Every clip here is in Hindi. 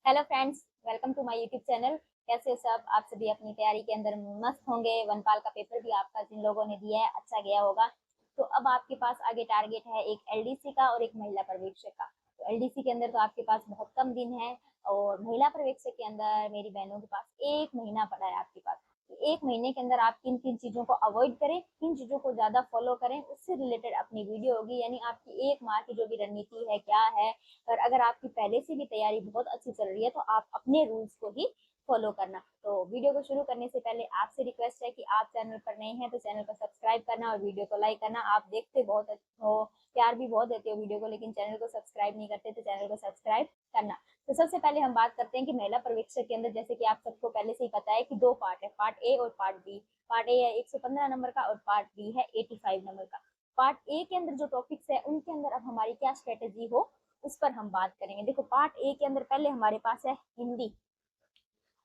Hello friends, welcome to my YouTube channel. कैसे हो सब? आप सभी अपनी तैयारी के अंदर मस्त होंगे। वनपाल का पेपर भी आपका जिन लोगों ने दिया है अच्छा गया होगा। तो अब आपके पास आगे टारगेट है एक एलडीसी का और एक महिला पर्यवेक्षक का। तो एलडीसी के अंदर तो आपके पास बहुत कम दिन है और महिला पर्यवेक्षक के अंदर मेरी बहनों के पास 1 महीना पड़ा है आपके पास। तो 1 महीने के अंदर आप किन किन चीजों को अवॉइड करें, किन चीजों को ज्यादा फॉलो करें, उससे रिलेटेड अपनी वीडियो होगी। यानी आपकी 1 माह की जो भी रणनीति है क्या है। और अगर आपकी पहले से भी तैयारी बहुत अच्छी चल रही है तो आप अपने रूल्स को ही फॉलो करना। तो वीडियो को शुरू करने से पहले आपसे रिक्वेस्ट है कि आप चैनल पर नए हैं तो चैनल को सब्सक्राइब करना और वीडियो को लाइक करना। आप देखते बहुत हो, प्यार भी बहुत देते हो वीडियो को, लेकिन चैनल को सब्सक्राइब नहीं करते, तो चैनल को सब्सक्राइब करना। तो सबसे पहले हम बात करते हैं कि महिला पर्यवेक्षक के अंदर, जैसे कि आप सबको पहले से ही पता है कि 2 पार्ट है, पार्ट ए और पार्ट बी। पार्ट ए है 115 नंबर का और पार्ट बी है 85 नंबर का। पार्ट ए के अंदर जो टॉपिक्स है उनके अंदर अब हमारी क्या स्ट्रेटेजी हो उस पर हम बात करेंगे। देखो, पार्ट ए के अंदर पहले हमारे पास है हिंदी।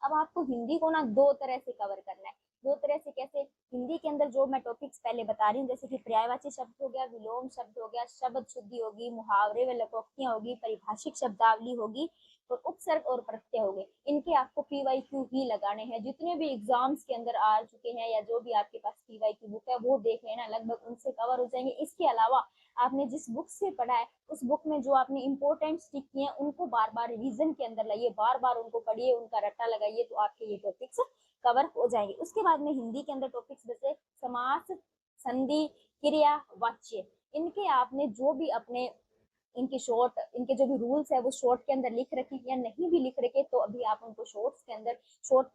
अब आपको हिंदी को ना 2 तरह से कवर करना है। 2 तरह से कैसे? हिंदी के अंदर जो मैं टॉपिक्स पहले बता रही हूँ, जैसे कि पर्यायवाची शब्द हो गया, विलोम शब्द हो गया, शब्द शुद्धि होगी, मुहावरे व लोकोक्तियां होगी, परिभाषिक शब्दावली होगी और उपसर्ग और प्रत्यय हो गए। इनके आपको पीवाईक्यू ही लगाने हैं। जितने भी एग्जाम्स के अंदर आ चुके हैं या जो भी आपके पास पीवाईक्यू बुक है वो देख लेना, लगभग उनसे कवर हो जाएंगे। इसके अलावा आपने जिस बुक से पढ़ा है उस बुक में जो आपने इंपॉर्टेंट स्टिक किए हैं उनको बार बार रिवीजन के अंदर लाइए, बार बार उनको पढ़िए, उनका रट्टा लगाइए, तो आपके ये टॉपिक्स कवर हो जाएंगे। उसके बाद में हिंदी के अंदर टॉपिक्स जैसे समास, संधि, क्रिया, वाच्य, इनके आपने जो भी अपने इनके जो भी रूल्स है वो शॉर्ट के अंदर लिख रखे या नहीं भी लिख रखे तो अभी आप उनको शॉर्ट के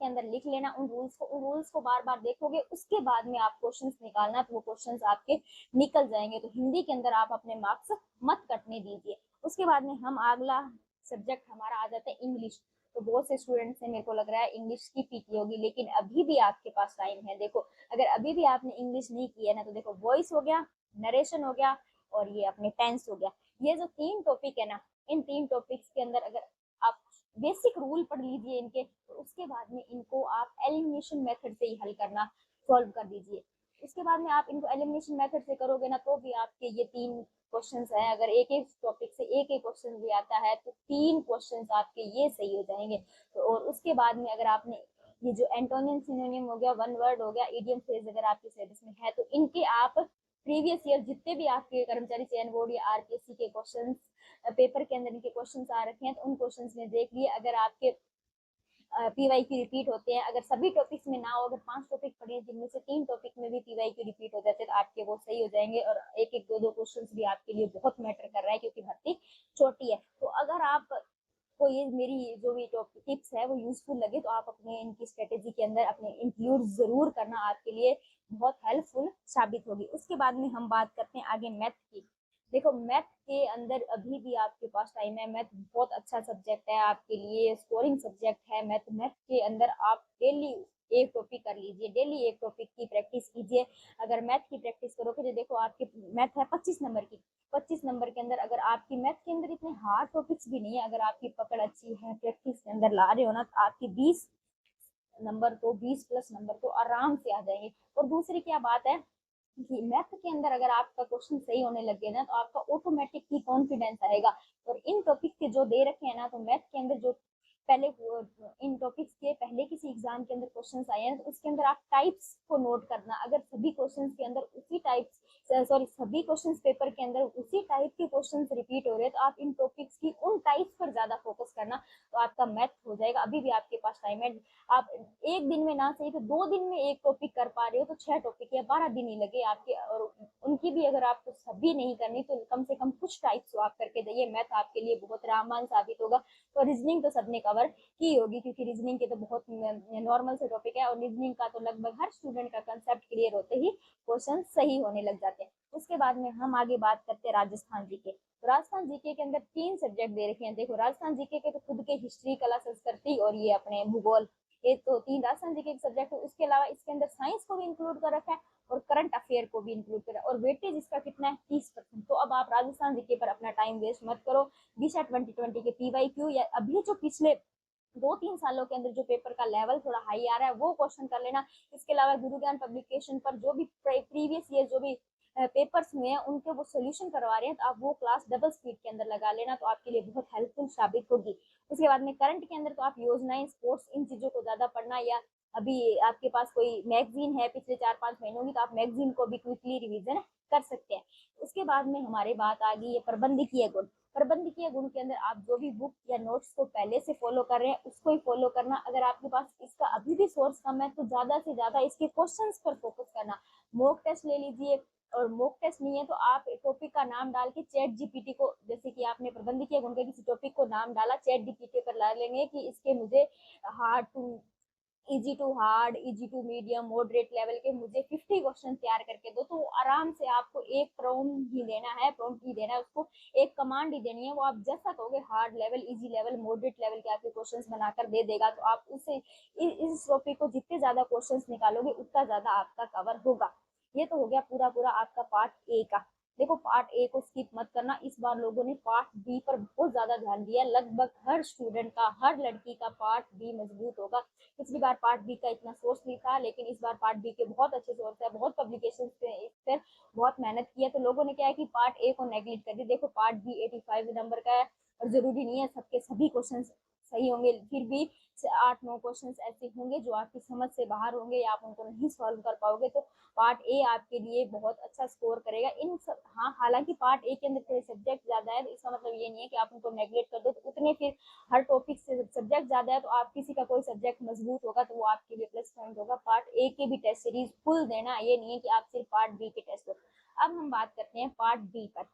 अंदर लिख लेना। उन रूल्स को बार बार देखोगे, उसके बाद में आप क्वेश्चंस निकालना, तो वो क्वेश्चंस आपके निकल जाएंगे। तो हिंदी के अंदर आप अपने मार्क्स मत कटने दीजिए। उसके बाद में हम अगला सब्जेक्ट हमारा आ जाता है इंग्लिश। तो बहुत से स्टूडेंट्स से मेरे को लग रहा है इंग्लिश की पीटी होगी, लेकिन अभी भी आपके पास टाइम है। देखो, अगर अभी भी आपने इंग्लिश नहीं की है ना, तो देखो, वॉइस हो गया, नरेशन हो गया और ये अपने टेंस हो गया। ये जो 3 टॉपिक है ना, इन 3 टॉपिक्स के अंदर अगर आप बेसिक रूल पढ़ लीजिए इनके, तो उसके बाद में इनको आप एलिमिनेशन मेथड से ही हल करना सॉल्व कर दीजिए। उसके बाद में आप इनको एलिमिनेशन मेथड से करोगे ना तो भी आपके ये 3 क्वेश्चंस है, अगर एक एक टॉपिक से एक एक क्वेश्चन भी आता है तो 3 क्वेश्चंस आपके ये सही हो जाएंगे। तो और उसके बाद में अगर आपने ये जो एंटोनियम सिनोनियम हो गया, वन वर्ड हो गया, इडियम फ्रेज अगर आपके सिलेबस में है तो इनके आप प्रीवियस ईयर जितने भी आपके कर्मचारी चयन बोर्ड या आरपीएससी के क्वेश्चंस पेपर के अंदर इनके क्वेश्चंस आ रखे हैं तो उन क्वेश्चंस में देख लिए। अगर आपके पीवाई की रिपीट होते हैं, अगर सभी टॉपिक्स में ना हो, अगर 5 टॉपिक पढ़े जिनमें से 3 टॉपिक में भी पीवाई की रिपीट हो जाते हैं तो आपके वो सही हो जाएंगे। और एक एक दो दो क्वेश्चन भी आपके लिए बहुत मैटर कर रहा है क्योंकि भर्ती छोटी है। तो अगर आप को ये मेरी जो भी टिप्स है वो यूजफुल लगे तो आप अपने इनकी स्ट्रेटेजी के अंदर अपने इंक्लूड जरूर करना, आपके लिए बहुत हेल्पफुल साबित होगी। उसके बाद में हम बात करते हैं आगे मैथ की। देखो, मैथ के अंदर अभी भी आपके पास टाइम है। मैथ बहुत अच्छा सब्जेक्ट है आपके लिए, स्कोरिंग सब्जेक्ट है। मैथ मैथ के अंदर आप डेली एक टॉपिक कर लीजिए, डेली एक टॉपिक की प्रैक्टिस कीजिए। अगर मैथ की प्रैक्टिस करोगे तो देखो, आपके मैथ है 25 नंबर की। 25 नंबर के अंदर अगर आपकी मैथ के अंदर इतने हार्ड टॉपिक्स भी नहीं है, अगर आपकी पकड़ अच्छी है, प्रैक्टिस के अंदर ला रहे हो ना, तो आपकी 20 नंबर तो 20+ नंबर तो आराम से आ जाएंगे। और दूसरी क्या बात है कि मैथ के अंदर अगर आपका क्वेश्चन सही होने लगे ना तो आपका ऑटोमेटिक ही कॉन्फिडेंस आएगा। और इन टॉपिक के जो दे रखे हैं ना, तो मैथ के अंदर जो पहले इन टॉपिक्स के पहले किसी एग्जाम के अंदर क्वेश्चंस आए हैं तो उसके अंदर आप टाइप्स को नोट करना। अगर सभी क्वेश्चंस के अंदर उसी टाइप्स सभी क्वेश्चंस पेपर के अंदर उसी टाइप के क्वेश्चंस रिपीट हो रहे हैं तो आप इन टॉपिक्स की उन टाइप्स पर ज्यादा फोकस करना, तो आपका मैथ हो जाएगा। अभी भी आपके पास टाइम है। आप एक दिन में ना सही तो 2 दिन में एक टॉपिक कर पा रहे हो तो 6 टॉपिक या 12 दिन ही लगे आपके। और उनकी भी अगर आपको सभी नहीं करनी तो कम से कम कुछ टाइप्स तो आप करके जाइए। मैथ आपके लिए बहुत रामबाण साबित होगा। तो रीजनिंग तो सबने कवर की होगी क्योंकि रीजनिंग के तो बहुत नॉर्मल से टॉपिक है और रीजनिंग का तो लगभग हर स्टूडेंट का कंसेप्ट क्लियर होते ही क्वेश्चन सही होने लग जाते हैं। उसके बाद में हम आगे बात करते हैं राजस्थान जीके। तो राजस्थान जीके के अंदर 3 सब्जेक्ट दे रखे हैं। देखो, राजस्थान जीके के तो खुद के हिस्ट्री, कला, संस्कृति और ये अपने भूगोल, ये तो 3 राजस्थान जीके के सब्जेक्ट है। उसके अलावा इसके अंदर साइंस को भी इंक्लूड कर रखा है और करंट अफेयर को भी इंक्लूड करा और वेटेज इसका कितना है 30%। तो अब आप राजस्थान जीके पर अपना टाइम वेस्ट मत करो। दिशा 2020 के पीवाईक्यू या अभी जो पिछले 2-3 सालों के अंदर जो पेपर का लेवल थोड़ा हाई आ रहा है वो क्वेश्चन कर लेना। इसके अलावा गुरु ज्ञान पब्लिकेशन पर जो भी प्रीवियस ईयर जो भी पेपर्स हुए हैं उनके वो सोल्यूशन करवा रहे हैं तो आप वो क्लास डबल स्पीड के अंदर लगा लेना, तो आपके लिए बहुत हेल्पफुल साबित होगी। उसके बाद में करंट के अंदर तो आप योजनाएं, स्पोर्ट्स, इन चीजों को ज्यादा पढ़ना, या अभी आपके पास कोई मैगजीन है पिछले 4-5 महीनों की तो आप मैगजीन को भी क्विकली रिवीजन कर सकते हैं। उसके बाद में हमारी बात आ गई है प्रबंधकीय गुण। प्रबंधकीय गुण के अंदर आप जो भी बुक या नोट्स को पहले से फॉलो कर रहे हैं उसको ही फॉलो करना। अगर आपके पास इसका अभी भी सोर्स कम है तो ज्यादा से ज्यादा इसके क्वेश्चंस पर फोकस करना। मॉक टेस्ट ले लीजिए, और मॉक टेस्ट नहीं है तो आप टॉपिक का नाम डाल के चैट जीपीटी को, जैसे कि आपने प्रबंधकीय गुण के किसी टॉपिक को नाम डाला, चैट जीपीटी पर ला लेंगे कि इसके मुझे hard to easy to hard, easy to medium, moderate level के मुझे 50 क्वेश्चन तैयार करके दो। तो आराम से आपको एक प्रॉम्प्ट ही देना है, प्रॉम्प्ट ही देना है उसको, एक कमांड ही देनी है, वो आप जैसा कहोगे hard level, easy level, moderate level के आपके क्वेश्चंस बनाकर दे देगा। तो आप उससे इस टॉपिक को जितने ज्यादा क्वेश्चंस निकालोगे उतना ज्यादा आपका कवर होगा। ये तो हो गया पूरा पूरा आपका पार्ट ए का। देखो पार्ट ए को स्किप मत करना, इस बार लोगों ने पार्ट बी पर बहुत ज्यादा ध्यान दिया। लगभग हर स्टूडेंट का, हर लड़की का पार्ट बी मजबूत होगा। पिछली बार पार्ट बी का इतना सोर्स नहीं था, लेकिन इस बार पार्ट बी के बहुत अच्छे सोर्स है, बहुत पब्लिकेशन पे इस पर बहुत मेहनत की है। तो लोगों ने क्या है कि पार्ट ए को नेग्लेक्ट कर दिया। देखो पार्ट बी 85 नंबर का है, और जरूरी नहीं है सबके सभी क्वेश्चन सही होंगे, फिर भी 8-9 क्वेश्चन ऐसे होंगे जो आपकी समझ से बाहर होंगे या आप उनको नहीं सॉल्व कर पाओगे। तो पार्ट ए आपके लिए बहुत अच्छा स्कोर करेगा इन सब। हाँ, हालांकि पार्ट ए के अंदर थोड़े सब्जेक्ट ज्यादा है, तो इसका मतलब ये नहीं है कि आप उनको नेग्लेक्ट कर दो। तो उतने फिर हर टॉपिक से सब्जेक्ट ज्यादा है तो आप किसी का कोई सब्जेक्ट मजबूत होगा तो वो आपके लिए प्लस पॉइंट होगा। पार्ट ए के भी टेस्ट सीरीज फुल देना, ये नहीं है कि आप सिर्फ पार्ट बी के टेस्ट दो। अब हम बात करते हैं पार्ट बी पर।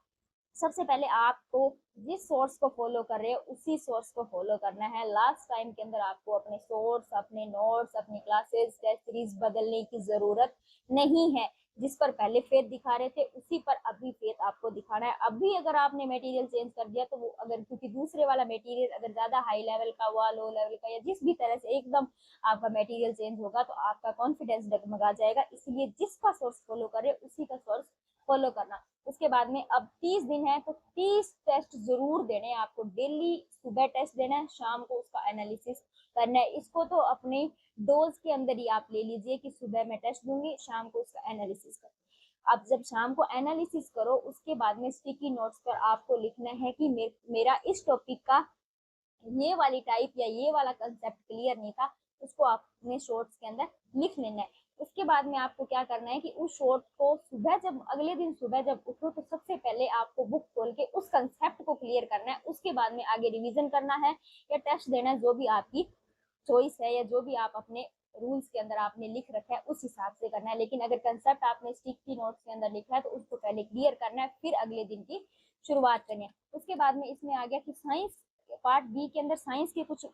सबसे पहले आपको जिस सोर्स को फॉलो कर रहे हो उसी सोर्स को फॉलो करना है। लास्ट टाइम के अंदर आपको अपने सोर्स, अपने नोट्स, अपनी क्लासेस, टेस्ट सीरीज बदलने की जरूरत नहीं है। जिस पर पहले फेथ दिखा रहे थे उसी पर अभी फेथ आपको दिखाना है। अभी अगर आपने मटेरियल चेंज कर दिया तो वो, अगर क्योंकि दूसरे वाला मटेरियल अगर ज्यादा हाई लेवल का हुआ, लो लेवल का, या जिस भी तरह से एकदम आपका मटेरियल चेंज होगा तो आपका कॉन्फिडेंस डगमगा जाएगा। इसलिए जिसका सोर्स फॉलो करे उसी का सोर्स फॉलो करना। उसके बाद में अब 30 दिन है तो 30 टेस्ट जरूर देने हैं आपको। डेली सुबह टेस्ट देना है, शाम को उसका एनालिसिस करना है। इसको तो अपने डोज के अंदर ही आप ले लीजिए कि सुबह मैं टेस्ट दूंगी, शाम को उसका एनालिसिस कर। अब जब शाम को एनालिसिस करो उसके बाद में स्टिकी नोट्स पर आपको लिखना है कि मेरा इस टॉपिक का ये वाली टाइप या ये वाला कंसेप्ट क्लियर नहीं था, उसको आपने शॉर्ट्स के अंदर लिख लेना है। उसके बाद में आपको क्या करना है कि उस शॉर्ट को सुबह, जब अगले दिन सुबह जब उठो तो सबसे पहले आपको बुक खोल के उस कंसेप्ट को क्लियर करना है। उसके बाद में आगे रिवीजन करना है या टेस्ट देना है, जो भी आपकी चॉइस है या जो भी आप अपने रूल्स के अंदर आपने लिख रखा है उस हिसाब से करना है। लेकिन अगर कंसेप्ट आपने स्टिकी नोट्स के अंदर लिखा है तो उसको पहले क्लियर करना है, फिर अगले दिन की शुरुआत करनी है। उसके बाद में इसमें आ गया कि साइंस, पार्ट बी के अंदर साइंस के कुछ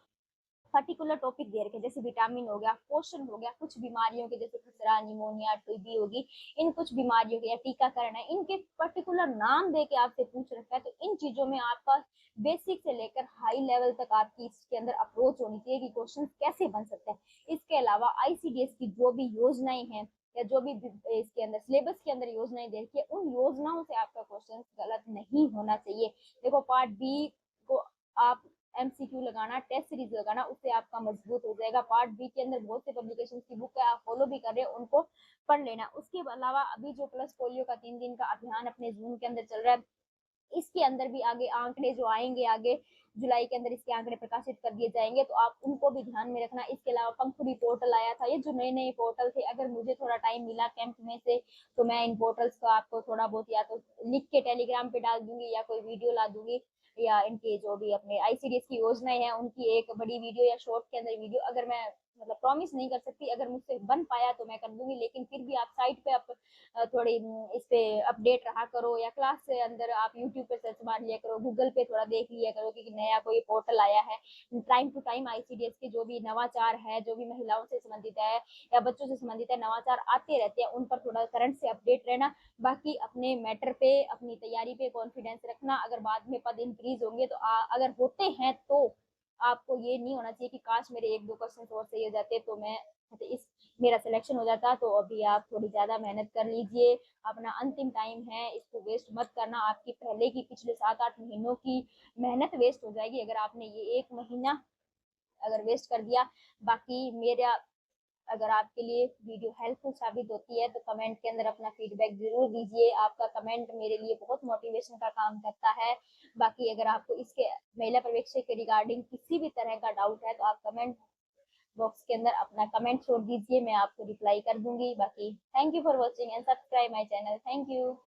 पर्टिकुलर टॉपिक दे रखे, जैसे विटामिन हो गया, पोषण हो गया, कुछ बीमारियों के जैसे खसरा, निमोनिया, टीबी होगी, इन कुछ बीमारियों के या टीकाकरण है, इनके पर्टिकुलर नाम दे के आपसे पूछ रखा है। तो इन चीजों में आपका बेसिक से लेकर हाई लेवल तक आपकी इसके अंदर अप्रोच होनी चाहिए कि क्वेश्चन कैसे बन सकते हैं। इसके अलावा आईसीडीएस की जो भी योजनाएं हैं या जो भी इसके अंदर सिलेबस के अंदर योजनाएं दे रखी है, उन योजनाओं से आपका क्वेश्चन गलत नहीं होना चाहिए। देखो पार्ट बी को आप एमसीक्यू लगाना, टेस्ट सीरीज लगाना, उससे आपका मजबूत हो जाएगा। पार्ट बी के अंदर बहुत से पब्लिकेशन की बुक है, आप फॉलो भी कर रहे हैं, उनको पढ़ लेना। उसके अलावा अभी जो प्लस पोलियो का 3 दिन का अभियान अपने जून के अंदर चल रहा है, इसके अंदर भी आगे आंकड़े जो आएंगे, आगे जुलाई के अंदर इसके आंकड़े प्रकाशित कर दिए जाएंगे, तो आप उनको भी ध्यान में रखना। इसके अलावा पंखुड़ी पोर्टल आया था, ये जो नए नए पोर्टल थे, अगर मुझे थोड़ा टाइम मिला कैंप में से तो मैं इन पोर्टल्स को आपको थोड़ा बहुत या तो लिख के टेलीग्राम पे डाल दूंगी या कोई वीडियो ला दूंगी, या इनके जो भी अपने आईसीडीएस की योजनाएं हैं उनकी एक बड़ी वीडियो या शॉर्ट के अंदर वीडियो, अगर मैं मतलब प्रॉमिस नहीं कर सकती, अगर मुझसे बन पाया तो मैं कर दूंगी। लेकिन फिर भी आप साइट पे आप थोड़ी इस पे अपडेट रहा करो, या क्लास से अंदर आप यूट्यूब पे सर्च मार लिया करो, गूगल पे थोड़ा देख लिया करो कि नया कोई पोर्टल आया है। टाइम टू टाइम आईसीडीएस के जो भी नवाचार है, जो भी महिलाओं से संबंधित है या बच्चों से संबंधित है, नवाचार आते रहते हैं, उन पर थोड़ा करंट से अपडेट रहना। बाकी अपने मैटर पे, अपनी तैयारी पे कॉन्फिडेंस रखना। अगर बाद में पद इंक्रीज होंगे तो अगर होते हैं तो आपको ये नहीं होना चाहिए कि काश मेरे 1-2 क्वेश्चन और सही हो जाते तो मैं इस मेरा सिलेक्शन हो जाता। तो अभी आप थोड़ी ज्यादा मेहनत कर लीजिए, अपना अंतिम टाइम है, इसको वेस्ट मत करना। आपकी पहले की पिछले 7-8 महीनों की मेहनत वेस्ट हो जाएगी अगर आपने ये 1 महीना अगर वेस्ट कर दिया। बाकी मेरा अगर आपके लिए वीडियो हेल्पफुल साबित होती है तो कमेंट के अंदर अपना फीडबैक जरूर दीजिए। आपका कमेंट मेरे लिए बहुत मोटिवेशन का काम करता है। बाकी अगर आपको इसके महिला पर्यवेक्षक के रिगार्डिंग किसी भी तरह का डाउट है तो आप कमेंट बॉक्स के अंदर अपना कमेंट छोड़ दीजिए, मैं आपको रिप्लाई कर दूंगी। बाकी thank you for watching and subscribe my channel. Thank you.